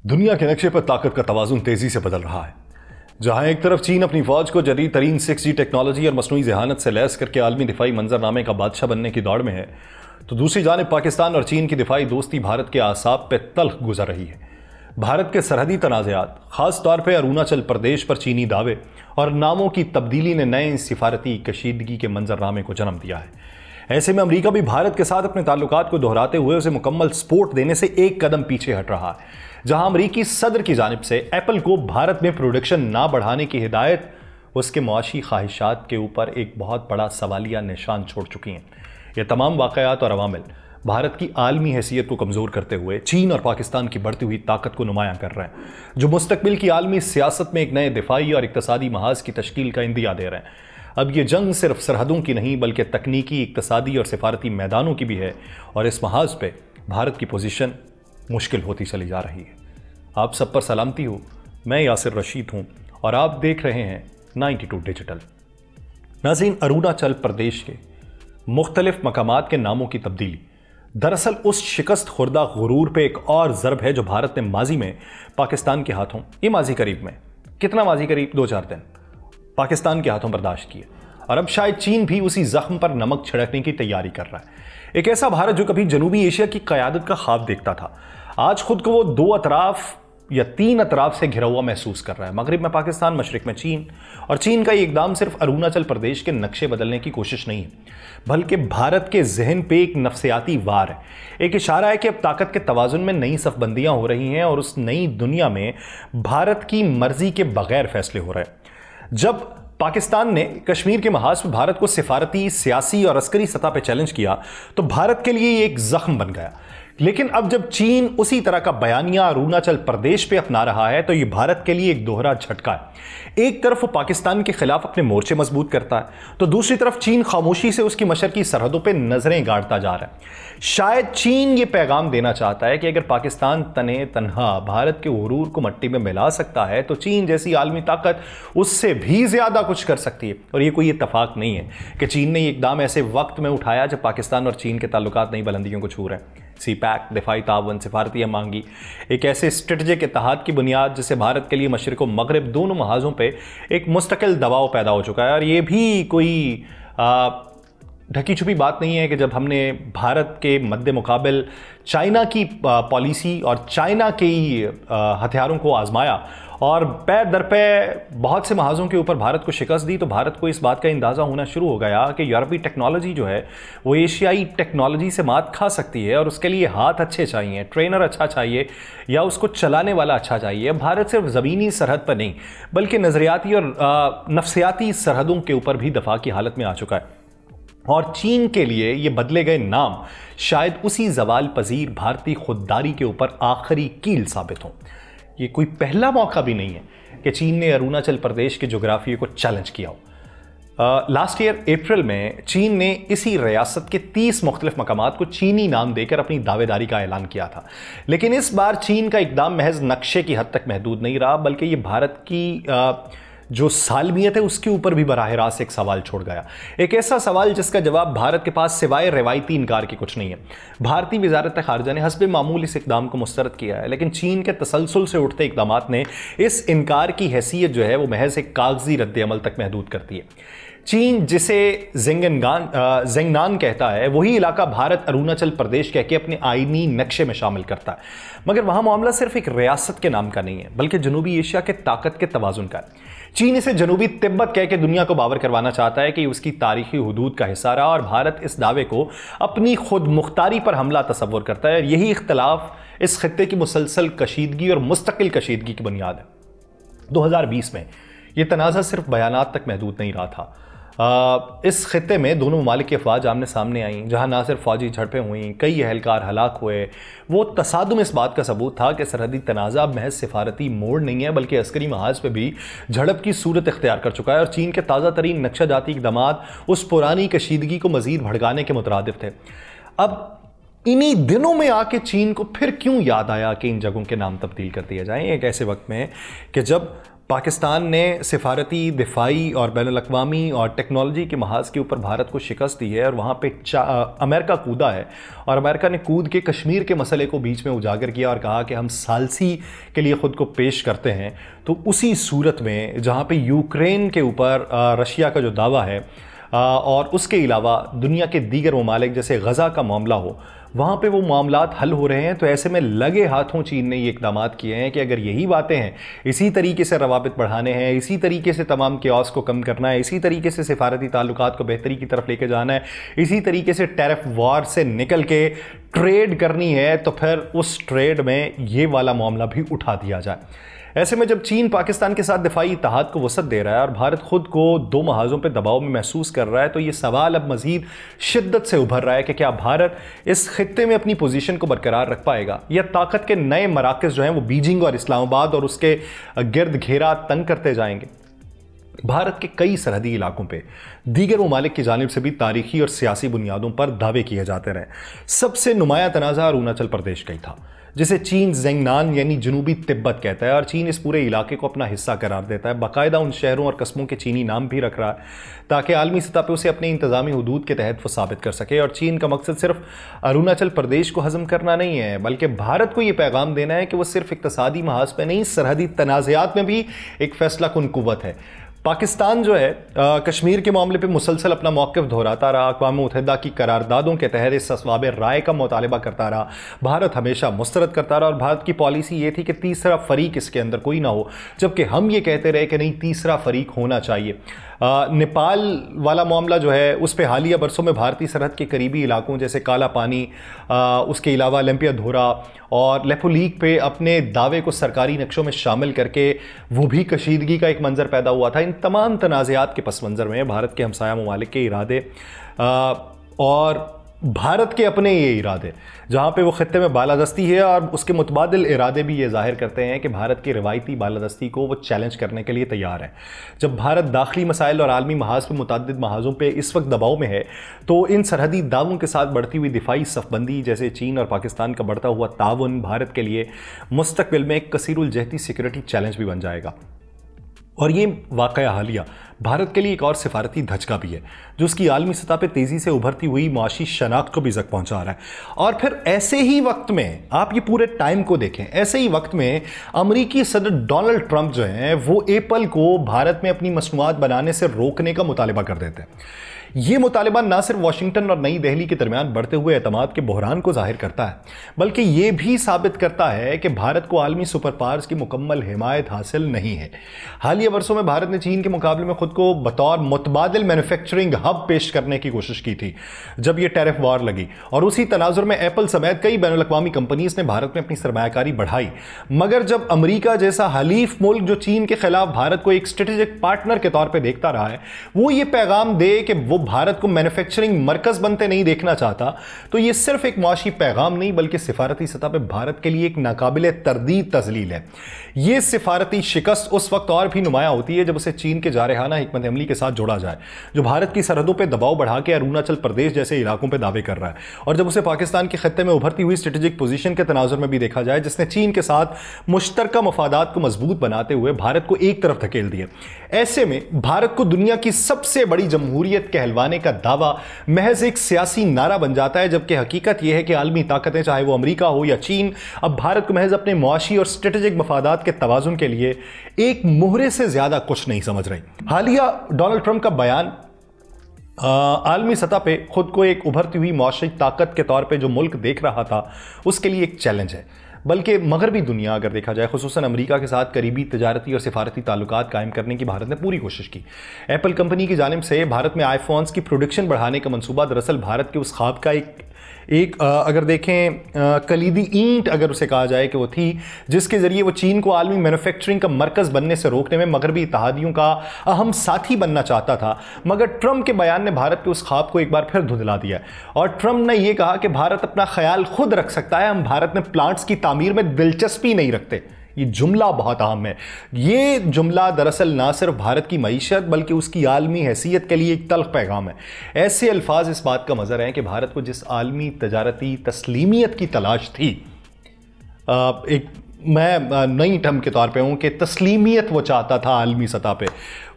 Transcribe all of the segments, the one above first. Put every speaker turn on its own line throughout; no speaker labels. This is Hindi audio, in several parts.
दुनिया के नक्शे पर ताकत का तवाजुन तेजी से बदल रहा है। जहां एक तरफ चीन अपनी फौज को जदीद तरीन 6G टेक्नोलॉजी और मसनूई जहानत से लैस करके आलमी दिफाई मंजरनामे का बादशाह बनने की दौड़ में है, तो दूसरी जानिब पाकिस्तान और चीन की दिफाई दोस्ती भारत के आसाब पे तल्ख गुजर रही है। भारत के सरहदी तनाज़ात, खास तौर पर अरुणाचल प्रदेश पर चीनी दावे और नामों की तब्दीली ने नए सिफारती कशीदगी के मंजरनामे को जन्म दिया है। ऐसे में अमेरिका भी भारत के साथ अपने ताल्लुकात को दोहराते हुए उसे मुकम्मल सपोर्ट देने से एक कदम पीछे हट रहा है। जहां अमेरिकी सदर की जानिब से एप्पल को भारत में प्रोडक्शन ना बढ़ाने की हिदायत उसके मुआशी ख्वाहिशात के ऊपर एक बहुत बड़ा सवालिया निशान छोड़ चुकी हैं। ये तमाम वाक़यात और अवामिल भारत की आलमी हैसियत को कमज़ोर करते हुए चीन और पाकिस्तान की बढ़ती हुई ताकत को नुमायां कर रहे हैं, जो मुस्तकबिल की आलमी सियासत में एक नए दिफाई और इक़्तिसादी महाज की तश्कील का इंदिया दे रहे हैं। अब ये जंग सिर्फ सरहदों की नहीं बल्कि तकनीकी, इक़्तिसादी और सिफारती मैदानों की भी है, और इस महाज पे भारत की पोजीशन मुश्किल होती चली जा रही है। आप सब पर सलामती हो, मैं यासिर रशीद हूँ और आप देख रहे हैं 92 डिजिटल। नाज़रीन, अरुणाचल प्रदेश के मुख्तलिफ मकामात के नामों की तब्दीली दरअसल उस शिकस्त खुर्दा गुरूर पे एक और ज़रब है जो भारत ने माजी में पाकिस्तान के हाथों, ये माजी करीब में, कितना माजी करीब, 2-4 दिन पाकिस्तान के हाथों बर्दाश्त किए, और अब शायद चीन भी उसी जख्म पर नमक छिड़कने की तैयारी कर रहा है। एक ऐसा भारत जो कभी जनूबी एशिया की क़यादत का ख्वाब देखता था, आज खुद को वो 2 अतराफ या 3 अतराफ से घिरा हुआ महसूस कर रहा है। मगरिब में पाकिस्तान, मशरिक में चीन, और चीन का ये इकदाम सिर्फ अरुणाचल प्रदेश के नक्शे बदलने की कोशिश नहीं है, बल्कि भारत के जहन पे एक नफ्सियाती वार है। एक इशारा है कि अब ताकत के तवाजुन में नई सफबंदियां हो रही हैं और उस नई दुनिया में भारत की मर्जी के बगैर फैसले हो रहे हैं। जब पाकिस्तान ने कश्मीर के महाज पर भारत को सिफारती, सियासी और अस्करी सतह पर चैलेंज किया तो भारत के लिए ये एक जख्म बन गया। लेकिन अब जब चीन उसी तरह का बयानिया अरुणाचल प्रदेश पे अपना रहा है तो ये भारत के लिए एक दोहरा झटका है। एक तरफ वो पाकिस्तान के खिलाफ अपने मोर्चे मजबूत करता है, तो दूसरी तरफ चीन खामोशी से उसकी मशरकी सरहदों पे नजरें गाड़ता जा रहा है। शायद चीन ये पैगाम देना चाहता है कि अगर पाकिस्तान तने तनहा भारत के गुरूर को मट्टी में मिला सकता है तो चीन जैसी आलमी ताकत उससे भी ज्यादा कुछ कर सकती है। और ये कोई इत्तफाक नहीं है कि चीन ने ये इकदाम ऐसे वक्त में उठाया जब पाकिस्तान और चीन के ताल्लुकात नई बुलंदियों को छू रहे हैं। CPEC, दिफाई तावन, सिफारती मांगी, एक ऐसे स्ट्रेटजिक इत्तेहाद की बुनियाद जिससे भारत के लिए मशरिक व मगरिब दोनों महाजों पे एक मुस्तकिल दबाव पैदा हो चुका है। और ये भी कोई ढकी छुपी बात नहीं है कि जब हमने भारत के मद्दे मुकाबिल चाइना की पॉलिसी और चाइना के हथियारों को आजमाया और पैर दर पे बहुत से महाजों के ऊपर भारत को शिकस्त दी, तो भारत को इस बात का अंदाज़ा होना शुरू हो गया कि यूरोपीय टेक्नोलॉजी जो है वो एशियाई टेक्नोलॉजी से मात खा सकती है, और उसके लिए हाथ अच्छे चाहिए, ट्रेनर अच्छा चाहिए, या उसको चलाने वाला अच्छा चाहिए। भारत सिर्फ ज़मीनी सरहद पर नहीं बल्कि नज़रियाती और नफ्सियाती सरहदों के ऊपर भी दफा की हालत में आ चुका है। और चीन के लिए ये बदले गए नाम शायद उसी जवाल पजीर भारतीय खुददारी के ऊपर आखिरी कील साबित हों। ये कोई पहला मौका भी नहीं है कि चीन ने अरुणाचल प्रदेश के जोग्राफिया को चैलेंज किया हो। लास्ट ईयर अप्रैल में चीन ने इसी रियासत के 30 मुख्तलिफ मकामात को चीनी नाम देकर अपनी दावेदारी का ऐलान किया था। लेकिन इस बार चीन का इकदाम महज नक्शे की हद तक महदूद नहीं रहा, बल्कि ये भारत की जो सालमियत है उसके ऊपर भी बराह रास्त एक सवाल छोड़ गया। एक ऐसा सवाल जिसका जवाब भारत के पास सिवाय रिवायती इनकार के कुछ नहीं है। भारतीय वजारत खारजा ने हस्बे मामूल इस इकदाम को मुस्तरद किया है, लेकिन चीन के तसलसल से उठते इकदामात ने इस इनकार की हैसियत जो है वो महज एक कागजी रद्द-ए-अमल तक महदूद करती है। चीन जिसे ज़ेंगनान कहता है वही इलाका भारत अरुणाचल प्रदेश कह के अपने आईनी नक्शे में शामिल करता है, मगर वहां मामला सिर्फ एक रियासत के नाम का नहीं है बल्कि जनूबी एशिया के ताकत के तवाजुन का है। चीन इसे जनूबी तिब्बत कह के दुनिया को बावर करवाना चाहता है कि उसकी तारीखी हुदूद का हिस्सा रहा, और भारत इस दावे को अपनी खुद मुख्तारी पर हमला तस्वुर करता है। यही इख्तलाफ इस खित्ते की मुसलसल कशीदगी और मुस्तकिल कशीदगी की बुनियाद है। 2020 में यह तनाज़ा सिर्फ बयानात तक महदूद नहीं रहा था। इस खित्ते में दोनों ममालिक की अफवाज आमने सामने आईं, जहाँ ना सिर्फ फौजी झड़पें हुई, कई अहलकार हलाक हुए। वो तसादुम इस बात का सबूत था कि सरहदी तनाज़ा महज सिफारती मोड़ नहीं है बल्कि अस्करी महाज पर भी झड़प की सूरत इख्तियार कर चुका है, और चीन के ताज़ा तरीन नक्शा जाती इक़दामात उस पुरानी कशीदगी को मज़ीद भड़काने के मुतरादिफ थे। अब इन्हीं दिनों में आके चीन को फिर क्यों याद आया कि इन जगहों के नाम तब्दील कर दिए जाएं? एक ऐसे वक्त में कि जब पाकिस्तान ने सिफारती, दिफाई और बैनुल-अक़वामी और टेक्नोलॉजी के महाज के ऊपर भारत को शिकस्त दी है और वहाँ पे अमेरिका कूदा है, और अमेरिका ने कूद के कश्मीर के मसले को बीच में उजागर किया और कहा कि हम सालसी के लिए ख़ुद को पेश करते हैं। तो उसी सूरत में जहाँ पे यूक्रेन के ऊपर रशिया का जो दावा है और उसके अलावा दुनिया के दीगर ममालिक जैसे गज़ा का मामला हो, वहाँ पे वो मामलात हल हो रहे हैं। तो ऐसे में लगे हाथों चीन ने ये इकदाम किए हैं कि अगर यही बातें हैं, इसी तरीके से रवाबित बढ़ाने हैं, इसी तरीके से तमाम केओस को कम करना है, इसी तरीके से सिफारती ताल्लुकात को बेहतरी की तरफ लेके जाना है, इसी तरीके से टैरिफ वॉर से निकल के ट्रेड करनी है, तो फिर उस ट्रेड में ये वाला मामला भी उठा दिया जाए। ऐसे में जब चीन पाकिस्तान के साथ दिफाई इत्तेहाद को वसअत दे रहा है और भारत खुद को दो महाजों पर दबाव में महसूस कर रहा है, तो ये सवाल अब मजीद शिद्दत से उभर रहा है कि क्या भारत इस खित्ते में अपनी पोजीशन को बरकरार रख पाएगा, या ताकत के नए मराकज़ जो हैं वो बीजिंग और इस्लामाबाद और उसके गिर्द घेरा तंग करते जाएंगे। भारत के कई सरहदी इलाकों पे दीगर ममालिक की जानिब से भी तारीखी और सियासी बुनियादों पर दावे किए जाते रहे। सबसे नुमायां तनाज़ा अरुणाचल प्रदेश का ही था, जिसे चीन ज़ेंगनान यानी जनूबी तिब्बत कहता है, और चीन इस पूरे इलाके को अपना हिस्सा करार देता है। बाकायदा उन शहरों और कस्बों के चीनी नाम भी रख रहा है ताकि आलमी सतह पर उसे अपने इंतज़ामी हुदूद के तहत वो साबित कर सके। और चीन का मकसद सिर्फ अरुणाचल प्रदेश को हज़म करना नहीं है, बल्कि भारत को ये पैगाम देना है कि वह सिर्फ इक़्तिसादी महाज पर नहीं, सरहदी तनाज़ात में भी एक फ़ैसला कुन कुव्वत है। पाकिस्तान जो है कश्मीर के मामले पे मुसलसल अपना मौक़िफ़ दोहराता रहा, अक़वाम मुत्तहिदा की करारदादों के तहत इस असवाब राय का मुतालबा करता रहा, भारत हमेशा मुस्तरद करता रहा, और भारत की पॉलिसी ये थी कि तीसरा फ़रीक इसके अंदर कोई ना हो, जबकि हम ये कहते रहे कि नहीं, तीसरा फ़रीक होना चाहिए। नेपाल वाला मामला जो है उस पर हालिया बरसों में भारतीय सरहद के करीबी इलाकों जैसे काला पानी, उसके अलावा ओलंपिया धोरा और लेपोलीक पे अपने दावे को सरकारी नक्शों में शामिल करके वो भी कशीदगी का एक मंजर पैदा हुआ था। इन तमाम तनाज़ात के पस मंज़र में भारत के हमसाया ममालिक के इरादे और भारत के अपने ये इरादे, जहाँ पे वो खित्ते में बालादस्ती है, और उसके मुतबादिल इरादे भी ये जाहिर करते हैं कि भारत की रिवायती बालादस्ती को वो चैलेंज करने के लिए तैयार है। जब भारत दाखिली मसाइल और आलमी महाज पर मुतअद्दिद महाजों पे इस वक्त दबाव में है, तो इन सरहदी दावों के साथ बढ़ती हुई दिफाई सफ़बंदी जैसे चीन और पाकिस्तान का बढ़ता हुआ ताउन भारत के लिए मुस्तकबिल में एक कसीरुल जहती सिक्योरिटी चैलेंज भी बन जाएगा। और ये वाक़या हालिया भारत के लिए एक और सिफारती धचका भी है, जो उसकी आलमी सतह पर तेज़ी से उभरती हुई माशी शनाख्त को भी ज़ख्म पहुँचा रहा है। और फिर ऐसे ही वक्त में आप ये पूरे टाइम को देखें, ऐसे ही वक्त में अमरीकी सदर डोनाल्ड ट्रंप जो हैं वो एप्पल को भारत में अपनी मसनूआत बनाने से रोकने का मुतालबा कर देते हैं। ये मुतालबा ना सिर्फ वाशिंगटन और नई दिल्ली के दरमियान बढ़ते हुए एतमाद के बहरान को जाहिर करता है, बल्कि ये भी साबित करता है कि भारत को आलमी सुपर पावर्स की मुकम्मल हिमायत हासिल नहीं है। हालिया वर्षों में भारत ने चीन के मुकाबले में खुद को बतौर मुतबादिल मैन्युफैक्चरिंग हब पेश करने की कोशिश की थी जब यह टैरिफ वॉर लगी, और उसी तनाजुर में एप्पल समेत कई बैनुल-अक़वामी कंपनीज ने भारत में अपनी सरमायाकारी बढ़ाई। मगर जब अमरीका जैसा हलीफ मुल्क जो चीन के खिलाफ भारत को एक स्ट्रेटेजिक पार्टनर के तौर पर देखता रहा है, वो ये पैगाम दे कि वो भारत को मैन्युफैक्चरिंग मरकज बनते नहीं देखना चाहता, तो यह सिर्फ एक मुआशी पैगाम नहीं बल्कि सिफारती सतह पर भारत के लिए एक नाकाबिले तरदीद तजलील है। यह सिफारती शिकस्त उस वक्त और भी नुमाया होती है जब उसे चीन के जारहाना हिकमत अमली के साथ जोड़ा जाए, जो भारत की सरहदों पर दबाव बढ़ा के अरुणाचल प्रदेश जैसे इलाकों पर दावे कर रहा है, और जब उसे पाकिस्तान के खत्ते में उभरती हुई स्ट्रेटेजिक पोजीशन के तनाजुर में भी देखा जाए, जिसने चीन के साथ मुश्तरका मफादात को मजबूत बनाते हुए भारत को एक तरफ धकेल दिया। ऐसे में भारत को दुनिया की सबसे बड़ी जमहूरियत कहलवाने का दावा महज एक सियासी नारा बन जाता है, जबकि हकीकत यह है कि आलमी ताकतें चाहे वो अमेरिका हो या चीन, अब भारत को महज अपने मुआशी और स्ट्रेटेजिक मफादात के तवाजुन के लिए एक मोहरे से ज्यादा कुछ नहीं समझ रही। हालिया डोनाल्ड ट्रंप का बयान आलमी सतह पे खुद को एक उभरती हुई मुआशी ताकत के तौर पे जो मुल्क देख रहा था उसके लिए एक चैलेंज है, बल्कि मगरबी दुनिया अगर देखा जाए, खुसूसन अमेरिका के साथ करीबी तिजारती और सिफारती ताल्लुकात कायम करने की भारत ने पूरी कोशिश की। एप्पल कंपनी की जानिब से भारत में आईफोन्स की प्रोडक्शन बढ़ाने का मंसूबा दरअसल भारत के उस ख्वाब का एक अगर देखें कलीदी ईंट अगर उसे कहा जाए कि वो थी, जिसके जरिए वो चीन को आलमी मैन्युफैक्चरिंग का मरकज़ बनने से रोकने में मगरबी इत्तेहादियों का अहम साथी बनना चाहता था। मगर ट्रंप के बयान ने भारत के उस ख्वाब को एक बार फिर धुंधला दिया, और ट्रंप ने यह कहा कि भारत अपना ख्याल खुद रख सकता है, हम भारत में प्लांट्स की तामीर में दिलचस्पी नहीं रखते। ये जुमला बहुत अहम है। ये जुमला दरअसल ना सिर्फ भारत की मईशत बल्कि उसकी आलमी हैसियत के लिए एक तल्ख पैगाम है। ऐसे अल्फाज इस बात का मज़हर हैं कि भारत को जिस आलमी तजारती तस्लीमियत की तलाश थी, मैं नई टर्म के तौर पे हूं कि तस्लीमियत वो चाहता था आलमी सतह पे,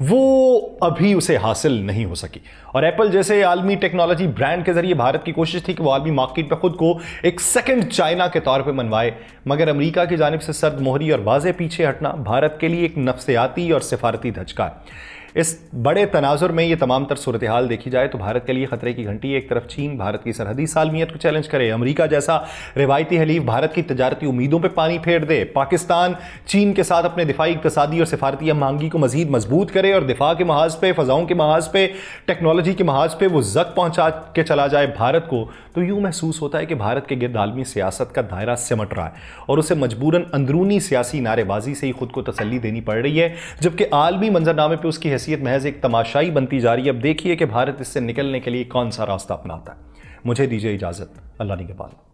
वो अभी उसे हासिल नहीं हो सकी। और एप्पल जैसे आलमी टेक्नोलॉजी ब्रांड के जरिए भारत की कोशिश थी कि वो आलमी मार्केट पे खुद को एक सेकंड चाइना के तौर पे मनवाए, मगर अमेरिका की जानिब से सर्द मोहरी और वाज़े पीछे हटना भारत के लिए एक नफ्सियाती और सिफारती धचका है। इस बड़े तनाजुर में ये तमाम तर सूरत हाल देखी जाए तो भारत के लिए खतरे की घंटी, एक तरफ चीन भारत की सरहदी सालमियत को चैलेंज करे, अमेरिका जैसा रिवायती हलीफ भारत की तजारती उम्मीदों पर पानी फेर दे, पाकिस्तान चीन के साथ अपने दिफाई, इक्तसादी और सिफारती हमआहंगी को मजीद मजबूत करे और दिफा के महाज पे, फजाओं के महाज पे, टेक्नोलॉजी के महाज पे वो जक पहुंचा के चला जाए भारत को, तो यूं महसूस होता है कि भारत के गिर्द आलमी सियासत का दायरा सिमट रहा है और उसे मजबूरन अंदरूनी सियासी नारेबाजी से ही खुद को तसल्ली देनी पड़ रही है, जबकि आलमी मंजरनामे पर उसकी हैसियत महज एक तमाशाई बनती जा रही है। अब देखिए कि भारत इससे निकलने के लिए कौन सा रास्ता अपनाता है। मुझे दीजिए इजाजत, अल्लाह निगहबान।